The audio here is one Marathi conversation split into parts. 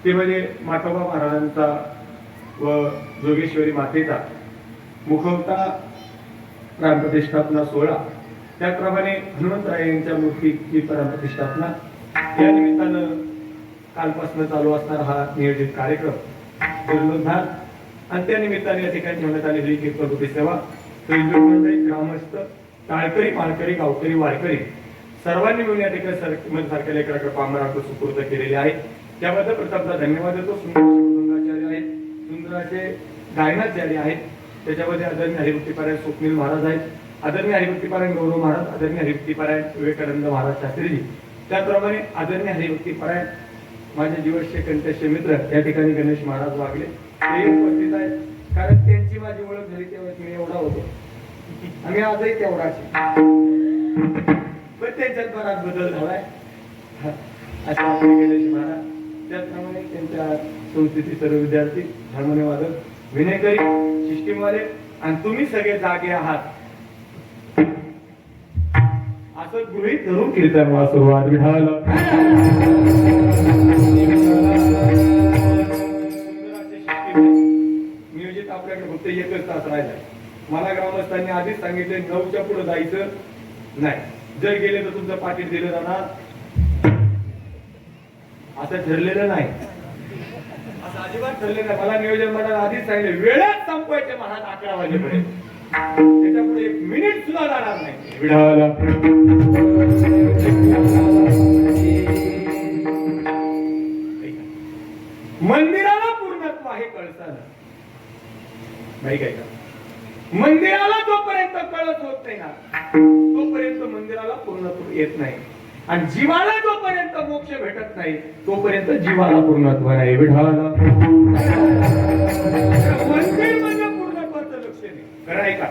ते म्हणजे माटोबा महाराजांचा व जोगेश्वरी मातेचा मुखवटा प्राणप्रतिष्ठापना सोहळा, त्याप्रमाणे हनुमंतराय यांच्या मूर्तीची प्राणप्रतिष्ठापना या निमित्तानं कालपासून चालू असणारा हा नियोजित कार्यक्रम जीर्णोद्धार आणि त्या निमित्ताने या ठिकाणी ठेवण्यात आलेली कीर्तनरूपी सेवा मंडळी, ग्रामस्थ, टाळकरी, माळकरी, गावकरी, वारकरी सर्वांनी मिळून या ठिकाणी सारख्या लेकराकडे पामराकडे सुपूर्द केलेले आहे. त्याबद्दल प्रथमतः धन्यवाद देतो. सुंदराचार्य आहेत, सुंदराचे गायनाचार्य आहेत, त्याच्यामध्ये आदरणीय हरिभक्तीपारायण स्वप्नील महाराज आहेत, आदरणीय हरिभक्तीपारायण गौरव महाराज, आदरणीय हरिभक्तीपारायण विवेकानंद महाराज शास्त्रीजी, त्याप्रमाणे आदरणीय हरिभक्तीपारायण माझे जीवनचे कंठस्थ मित्र या ठिकाणी गणेश महाराज वागले ते उपस्थित आहेत. कारण त्यांची माझी ओळख झाली तेव्हा मी एवढा होतो आणि आजही तेवढाच, पण त्यांच्यात बराच बदल झालाय अशा गणेश महाराज. त्याचप्रमाणे त्यांच्या संस्थेतील सर्व विद्यार्थी, हार्मोनियम वादक, विनेकरी, सिस्टीमवाले आणि तुम्ही सगळे जागे आहात असं गृहीत धरून कीर्तनाला सुरुवात. विठाल नियोजित आपल्याकडे फक्त एकच तास राहिलाय. मला ग्रामस्थांनी आधीच सांगितले 9च्या पुढे जायचं नाही, जर गेले तर तुमचं पाकिट दिलं जाणार असं ठरलेलं नाही, असं अजिबात ठरलेलं नाही. मला नियोजन मंडळ आधीच सांगितले वेळात संपवायचे महाराज 11 वाजेपर्यंत, त्याच्यापुढे 1 मिनिट सुद्धा जाणार नाही. मंदिराला पूर्णत्व आहे कळसानं, नाही काय का? मंदिराला जोपर्यंत कळस होत नाही ना तोपर्यंत मंदिराला पूर्णत्व येत नाही, आणि जीवाला जोपर्यंत मोक्ष भेटत नाही तोपर्यंत जीवाला पूर्णत्व नाही. विठाला मंदिर म्हणजे पूर्णत्वाचं लक्षण आहे. खरं का?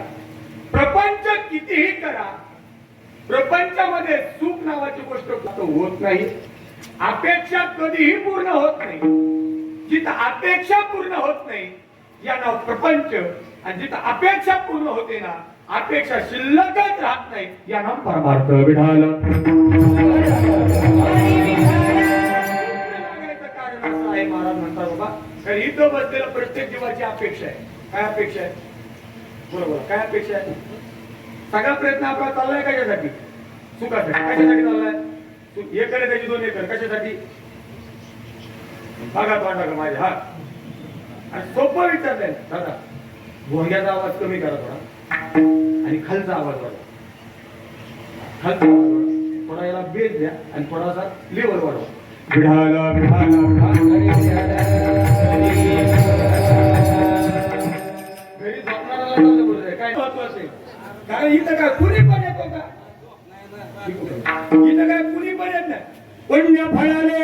प्रपंच कितीही करा, प्रपंचामध्ये सुख नावाची गोष्ट होत नाही, अपेक्षा कधीही पूर्ण होत नाही. जिथं अपेक्षा पूर्ण होत नाही या नाव प्रपंच, आणि जिथं अपेक्षा पूर्ण होते ना अपेक्षा शिल्लकच राहत नाही या नाव परमार्थ. विठाल कारण असं आहे, महाराज म्हणतात बाबा, कारण इथं बसलेला प्रत्येक जीवाची अपेक्षा आहे. काय अपेक्षा आहे? बरोबर, काय अपेक्षा आहे? सगळा प्रयत्न आपला चाललाय कशासाठी? सुखासाठी. कशासाठी चाललाय? एक एकर त्याची 2 एकर कशासाठी? भागात वाटा का माझ्या? हा, आणि सोपं विचारलंय दादा, भोंग्याचा आवाज कमी करा थोडा आणि खालचा आवाज वाढवा, खालचा आवाज वाढवा थोडा, याला बेस द्या आणि थोडासा लेवल वाढवा. विठाला विठाला घरी झोपणाऱ्याला बोलतोय काय महत्वाचं आहे? कारण इथं काय कुणी पण येतो का? इथं काय कुणी पण येत नाही. पुण्य फळाले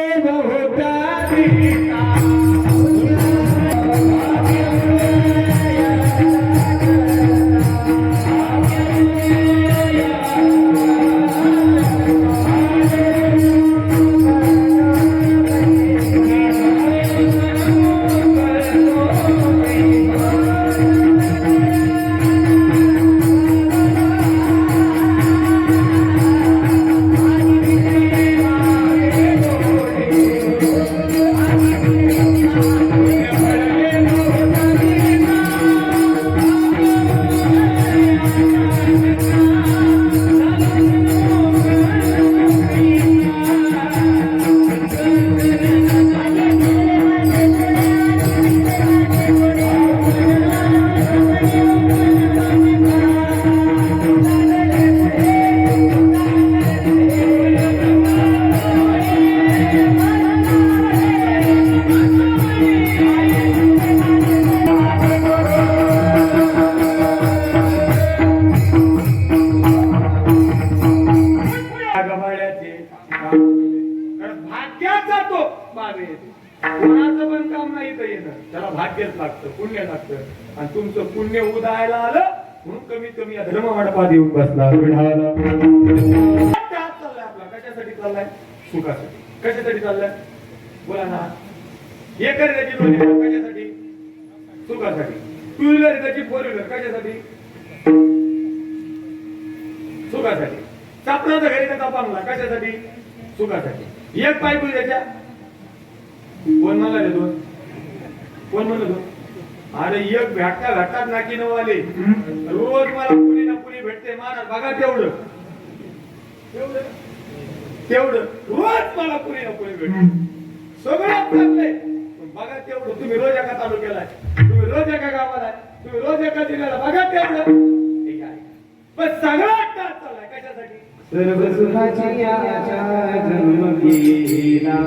भाग्याचा तो बाबे कोणाचं पण काम नाही तर येणं, त्याला भाग्यच लागतं, पुण्य लागतं. आणि तुमचं पुण्य उदायला आलं म्हणून कमीत कमी या धर्म मंडपात येऊन बसला. चाललाय आपला कशासाठी चाललाय? सुखासाठी. कशासाठी चाललाय? बोला ना. एकर त्याची 2 एकर कशासाठी? सुखासाठी. 2 व्हीलर त्याची 4 व्हीलर कशासाठी? सुखासाठी. सापडाचा घरी त्याचा बांगला कशासाठी? सुखासाठी. एक बायको त्याच्या कोण म्हणला रे दोन? कोण म्हणलं दोन? अरे एक भेटता भेटतात नाकी नवाले रोज मला कुणी ना कुणी भेटते महाराज बघा तेवढं तेवढं तेवढं रोज मला कुणी ना कुणी भेटते सगळं आपलंय बघा तेवढं तुम्ही रोज एका तालुक्याला आहे तुम्ही रोज एका गावाला आहे तुम्ही रोज एका जिल्ह्याला बघा तेवढं ठीक आहे पण सगळा अट्टा चाललाय कशासाठी सर्व सुखाची आशा जन्म घेला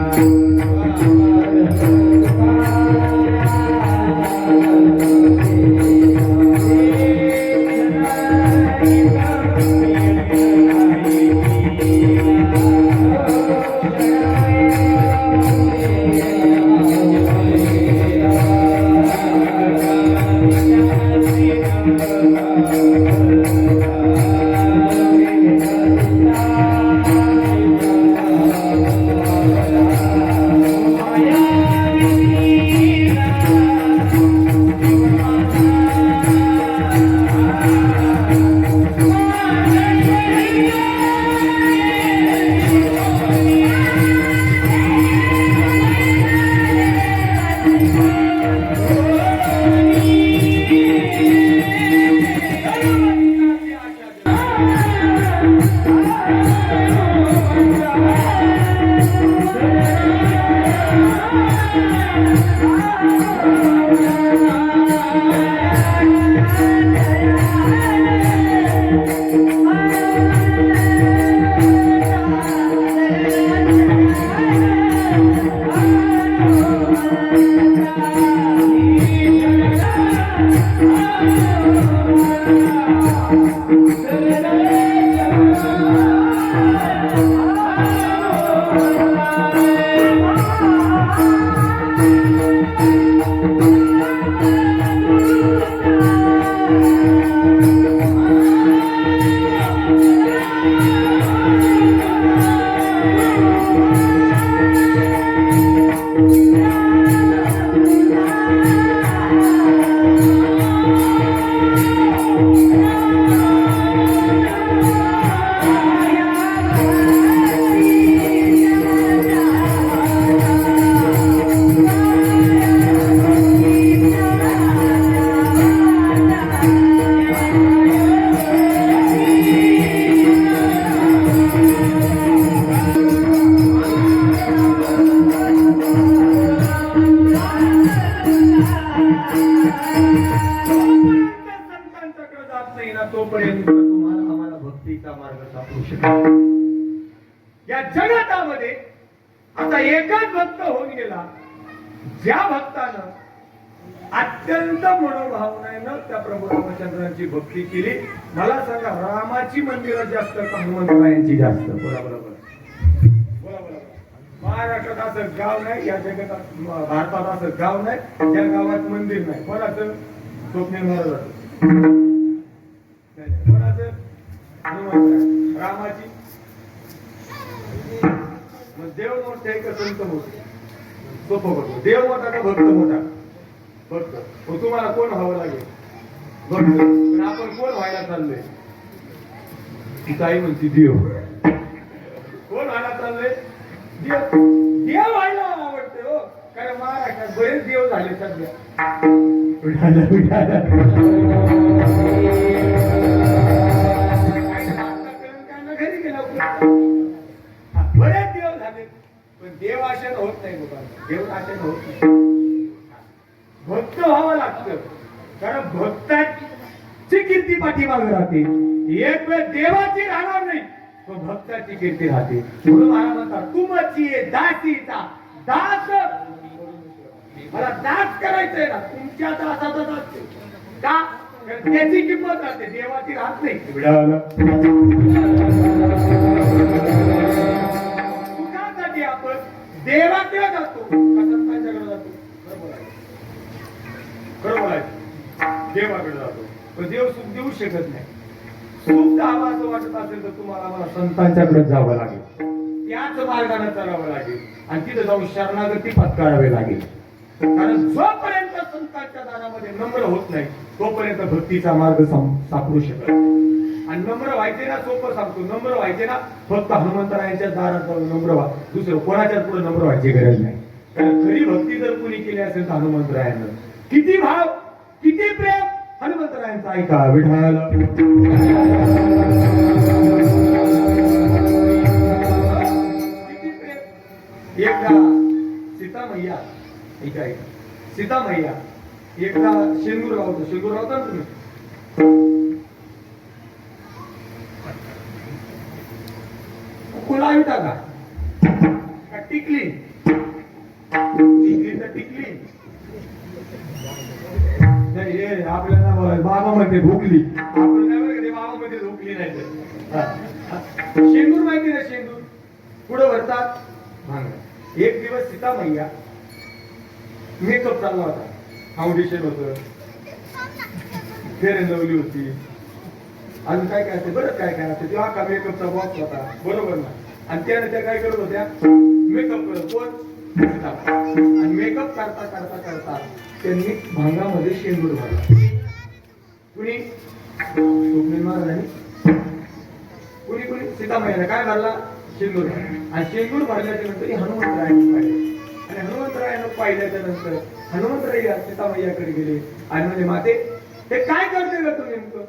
तोपर्यंत तुम्हाला आम्हाला भक्तीचा मार्ग सापडू शकेल या जगतामध्ये आता एकच भक्त होऊन गेला ज्या भक्तानं अत्यंत मनोभावनेनं त्या प्रभू रामचंद्रांची भक्ती केली मला सांगा रामाची मंदिरं जास्त का हनुमंतरायांची जास्त बोला बरोबर बोला बरोबर महाराष्ट्रात असं गाव नाही या जगात भारतात असं गाव नाही ज्या गावात मंदिर नाही कोणाचं स्वप्नील महाराज कोणाचं हनुमंत रामाची मग देव मोठे आहे का संत मोठे सोपं बघतो देव मोठा का भक्त मोठा भक्त मग तुम्हाला कोण व्हावं लागेल भक्त पण आपण कोण व्हायला चाललोय ती ताई म्हणती देव कोण व्हायला चाललंय देव देव व्हायला आवडते हो कारण महाराष्ट्रात बरेच देव झाले सध्या घरी गेला बरेच देव झाले पण देव आशेनं होत नाही लोकांना देव आशेनं होत नाही भक्त व्हावं लागतं कारण भक्ताची कीर्ती पाठीमागे राहते एक वेळ देवाची राहणार नाही तो भक्ताची कीर्ती राहते म्हणून मला म्हणतात तुमची दासीचा दास मला दास करायचंय ना तुमच्या दासाचा दास का त्याची किंमत राहते देवाची राहत नाही सुखासाठी आपण देवाकडे जातो संतांच्याकडे जातो बरोबर आहे देवाकडे जातो पण देव सुख देऊ शकत नाही सुख हवा असं वाटत असेल तर तुम्हाला मला संतांच्याकडे जावं लागेल त्याच मार्गाने चालावं लागेल आणि तिथे जाऊन शरणागती पत्करावी लागेल कारण जोपर्यंत संतांच्या दारामध्ये नम्र होत नाही तोपर्यंत भक्तीचा मार्ग सापडू शकत आणि नम्र व्हायचे ना सोपं सांगतो नम्र व्हायचे ना फक्त हनुमंतरायांच्या दारात जाऊन नम्र व्हा दुसरं कोणाच्याच पुढे नम्र व्हायची गरज नाही कारण खरी जर कुणी केली असेल तर हनुमंतरायांना. किती भाव, किती प्रेम हनुमंतरायांचा, ऐका विठाला. किती प्रेम. एकदा सीता मैया, ऐका ऐका, सीता मैया एकदा शेंगूर राहतो. शेंगूर राहता ना तुम्ही? कुला विटा का टिकली, टिकली तर टिकली नाही. हे आपल्याला बाबा मध्ये भुकली, आपण काय बरं, बाबा मध्ये झोपली नाही तर. शेंदूर माहिती ना, शेंदूर पुढे भरतात भांग. एक दिवस सीता मैया मेकअप चालला होता, फाउंडेशन होतं, फेअर अँड लवली होती, अजून काय काय असते बरं, काय काय असते, तेव्हा का मेकअपचा बॉक्स होता, बरोबर ना. आणि त्याने त्या काय करत होत्या, मेकअप करत. कोण? सीता. आणि मेकअप करता करता करता त्यांनी भांगामध्ये शेंदूर भरला. कुणी? स्वप्नील महाराजांनी. कुणी कुणी? सीता मैयाने काय भरला? शेंदूर भरला. आणि शेंदूर भरल्याच्या नंतर हनुमंतरायांनी पाहिलं. आणि हनुमंतरायानं पाहिल्याच्या नंतर हनुमंतराय सीता मैयाकडे गेले आणि म्हणजे माते ते काय करते का तू नेमकं?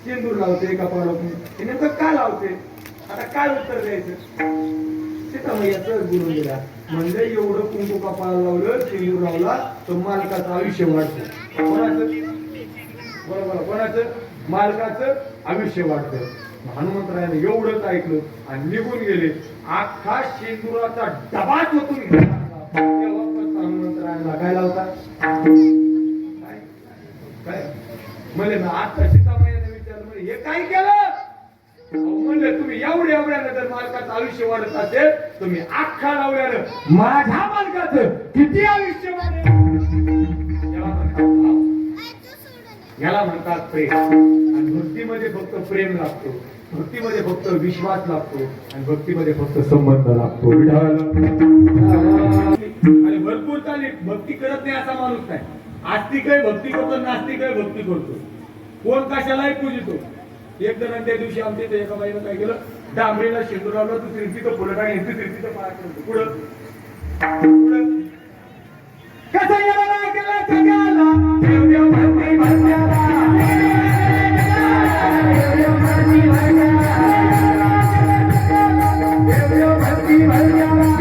शेंदूर लावते का पाळत हे नेमकं का लावते? आता काय उत्तर द्यायचं? सीता मैयाचं गुरु दिला म्हणजे एवढं कुंकू कपाळाला लावलं, शेंदूर लावला तर मालकाचं आयुष्य वाढतं. कोणाचं? बरोबर, कोणाचं? मालकाचं आयुष्य वाढतं. हनुमंतरायाने एवढंच ऐकलं आणि निघून गेले. अख्खा शेंदुराचा डबाच होतून घेतला. हनुमंतरायाला काय लावता? काय म्हणजे आता सीतामाईने विचारलं, म्हणजे हे काय केलं? म्हणजे तुम्ही एवढ्यानं जर मालकाचं आयुष्य वाढत असेल, तुम्ही अख्खा लावल्यानं माझ्या मालकाचं किती आयुष्य वाढेल? याला म्हणतात प्रेम. आणि भक्तीमध्ये फक्त प्रेम लागतो, भक्तीमध्ये फक्त विश्वास लागतो, आणि भक्तीमध्ये फक्त संबंध लागतो. आणि भरपूर चालेल भक्ती करत नाही असा माणूस नाही. आस्तिक आहे भक्ती करतो, नास्तिक आहे भक्ती करतो. कोण कशालाही पूजितो. एक जण त्या दिवशी आमच्या इथे एका बाईनं काय केलं, डांबरीला शेंदूर लावलं, दुसरी तिथं फुलं टाकली, तिथं पाया पडतो. पुढं पुढं कसं याला केलं जगाला, देव देव भक्ती भक्त्याला, देव देव भक्ती भक्त्याला, देव देव भक्ती भक्त्याला,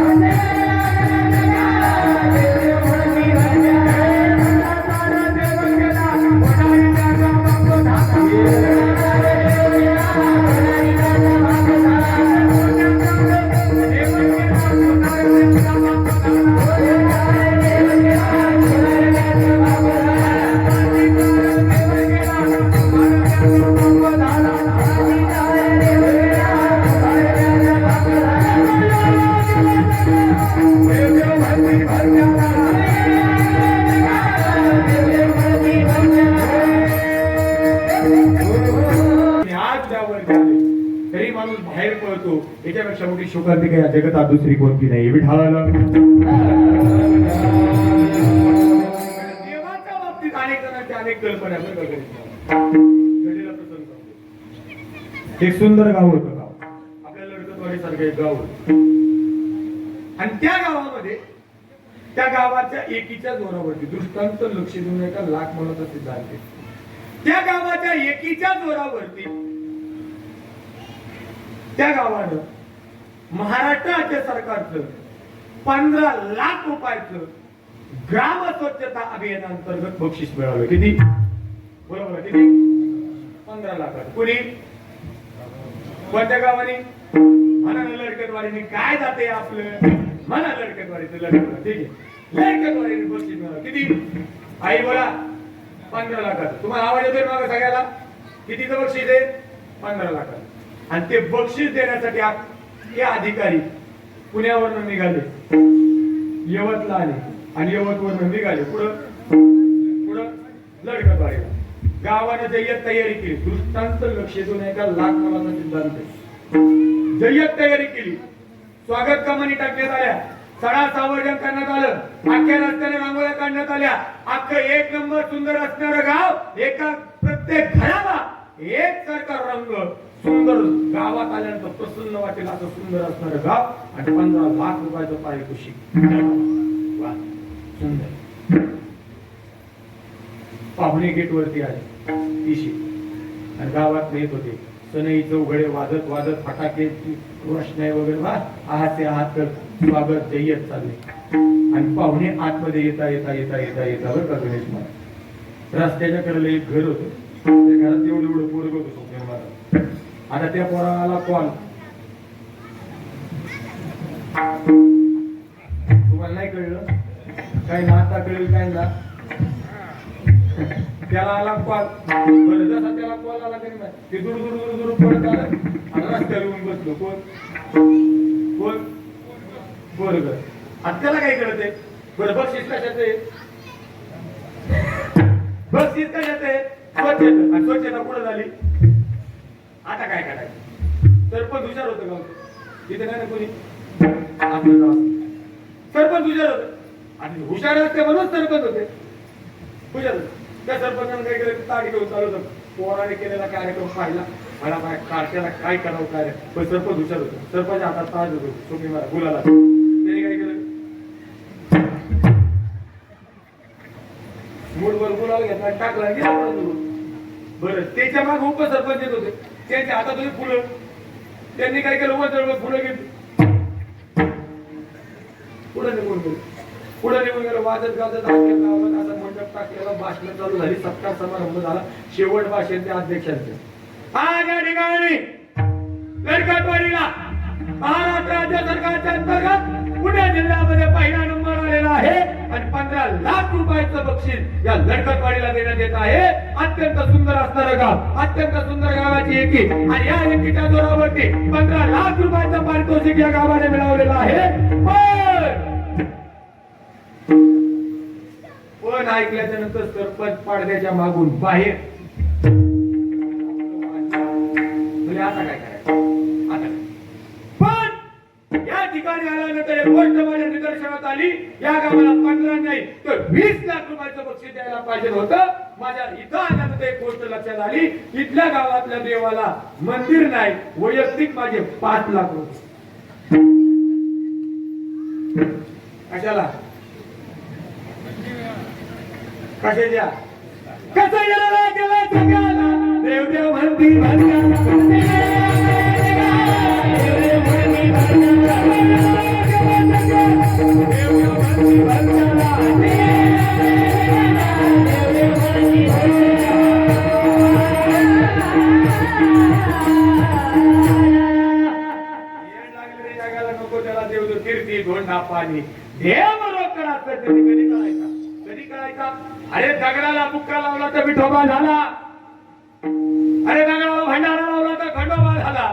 तरी माणूस बाहेर पळतो. याच्यापेक्षा मोठी शोकांतिका या जगतात दुसरी कोणती नाही. विठाला देवाच्या बाबतीत अनेक जणांच्या अनेक कल्पना. एक सुंदर गाव होतं. गाव आपल्या लडकतवाडी सारखं एक गाव होतं. आणि त्या गावामध्ये त्या गावाच्या एकीच्या जोरावरती दृष्टांत लक्ष देऊन एका लाख मुलाचा सिद्धांत. त्या गावाच्या एकीच्या जोरावरती त्या गावानं महाराष्ट्र राज्य सरकारचं 15 लाख रुपयाचं ग्राम स्वच्छता अभियानांतर्गत बक्षीस मिळालं. किती? बरोबर किती? 15 लाख. कुणी? कोणत्या गावाने? म्हणा लडकतवाडीने. काय जाते आपलं? म्हणा लडकतवाडीचं लडकत. ठीक आहे, लडकतवाडीने बक्षीस मिळालं. किती? आई बोला. 15 लाखाचं. तुम्हाला आवाज येतोय मागं सगळ्याला? कितीचं बक्षीस आहे? 15 लाखाचं. आणि ते बक्षीस देण्यासाठी हे अधिकारी पुण्यावरनं निघाले, यवतला आले आणि यवतवरनं निघाले पुढं लडकतवाडीला. गावानं जय्यत तयारी केली. दृष्टांत लक्ष देऊन एका लाख मुलाचा सिद्धांत. जय्यत तयारी केली. स्वागत कमानी टाकण्यात आल्या. सडा सावर्जन करण्यात आलं. अख्ख्या रस्त्याने रांगोळ्या काढण्यात आल्या. अख्खं एक नंबर सुंदर असणारं गाव. एका प्रत्येक घराला एक सारखा रंग सुंदर. गावात आल्यानंतर प्रसन्न वाटेल असं सुंदर असणारं गाव. आणि 15 लाख रुपयाचं पारितोषिक. पाहुणे गेटवरती आले तिशी आणि गावात येत होते. सनईचं उघडे वाजत वाजत फटाके रोषणाई वगैरे वा आहाचे आहात तर स्वागत जय्यत चालले आणि पाहुणे आतमध्ये येता येता येता येता येता बरं का गणेश महाराज रस्त्याच्या कडेला एक घर होतं. त्या घरात एवढं एवढं पोरग होतं स्वप्नील महाराज. आता त्या पोराला कॉल तुम्हाला नाही कळलं काय ना आता कळेल काय ना त्याला आला कॉल बरं जसा त्याला कॉल आला तरी नाही ते दूर दूर दूर दूर पडत आलं आणि रस्त्यावर येऊन बसलो. कोण कोण बरोबर आणि त्याला काय कळत बरं बक्षीस कशाचं आहे बक्षीस कशाचं आहे स्वच्छता आणि स्वच्छता कुठं झाली आता काय करायचं सरपंच हुशार होतं गाव तिथे काय ना कोणी सरपंच हुशार होतं आणि हुशार असते म्हणून सरपंच होते हुशार त्या सरपंचानं काय केलं ताडी घेऊन चालू होतं. पोराने केलेला कार्यक्रम पाहिला मला त्याला काय करावं काय पण सरपंच हुशार होतं. सरपंच हातात ताज होतो सोमी मला गुलाला त्याने काय केलं मूडवर गुलाल घेतला टाकला गेला बरं त्याच्या मागे उपसरपंच येत होते त्यांच्या हातात होती फुलं त्यांनी काय केलं वजळ फुलं घेतली पुढे निघून गेलं वाजत गाजत गावात असा मंडप टाकलेला भाषण चालू झाली सत्कार समारंभ झाला. शेवट भाषण त्या अध्यक्षांचे आज या ठिकाणी लडकतवाडीला महाराष्ट्र राज्य सरकारच्या अंतर्गत पुणे जिल्ह्यामध्ये पहिला नंबर आलेला आहे आणि 15 लाख रुपयाचं बक्षीस या लडकतवाडीला देण्यात येत आहे. अत्यंत सुंदर असणारं गाव अत्यंत सुंदर गावाची एकी आणि या एकीच्या जोरावरती 15 लाख रुपयाचं पारितोषिक या गावाने मिळवलेलं आहे. पण ऐकल्याच्या नंतर सरपंच पाडद्याच्या मागून बाहेर आता काय करायचं आता पण या ठिकाणी आल्यानंतर एक गोष्ट माझ्या निदर्शनात आली या गावाला 15 नाही तर 20 लाख रुपयाचं बक्षीस द्यायला पाहिजे होतं. माझ्या इथं आल्यानंतर एक गोष्ट लक्षात आली इथल्या गावातल्या देवाला मंदिर नाही वैयक्तिक माझे 5 लाख रुपये कशाला कशाच्या कसं गेला गेला जगाला देव देव म्हणती जगाला नको त्याला देव कीर्ती धोंडा पाणी देव रोकडा कधी करायचा कधी करायचा. अरे दगडाला बुक्का लावला तर विठोबा झाला. अरे दगडाला भंडारा लावला तर खंडोबा झाला.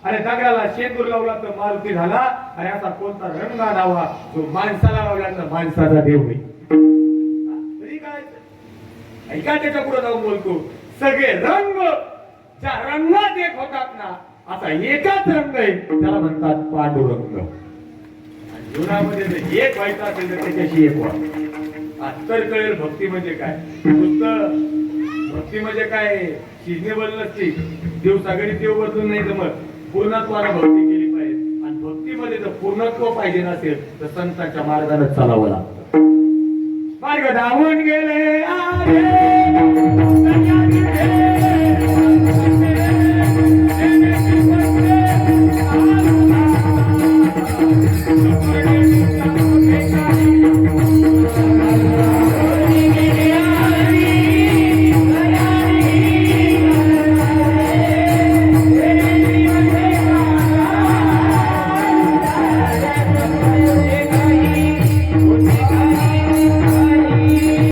अरे दगडाला शेंदूर लावला तर मारुती झाला. अरे असा कोणता रंग लावा तो माणसाला लावला तर माणसाचा देव होईल. तरी काय ऐका त्याच्या पुढे जाऊन बोलतो सगळे रंग ज्या रंगात एक होतात ना असा एकच रंग आहे त्याला म्हणतात पांडुरंग. जीवनामध्ये एक व्हायचं असेल तर त्याच्याशी एक व्हा. तर कळेल भक्ती म्हणजे काय. नुसतं भक्ती म्हणजे काय सिजनेबल नसती देव सगळी देव बदलून नाही जमत. पूर्णत्वाला भक्ती केली पाहिजे आणि भक्तीमध्ये जर पूर्णत्व पाहिजे नसेल तर संतांच्या मार्गाने चालावं लागतं. मार्ग धावून गेले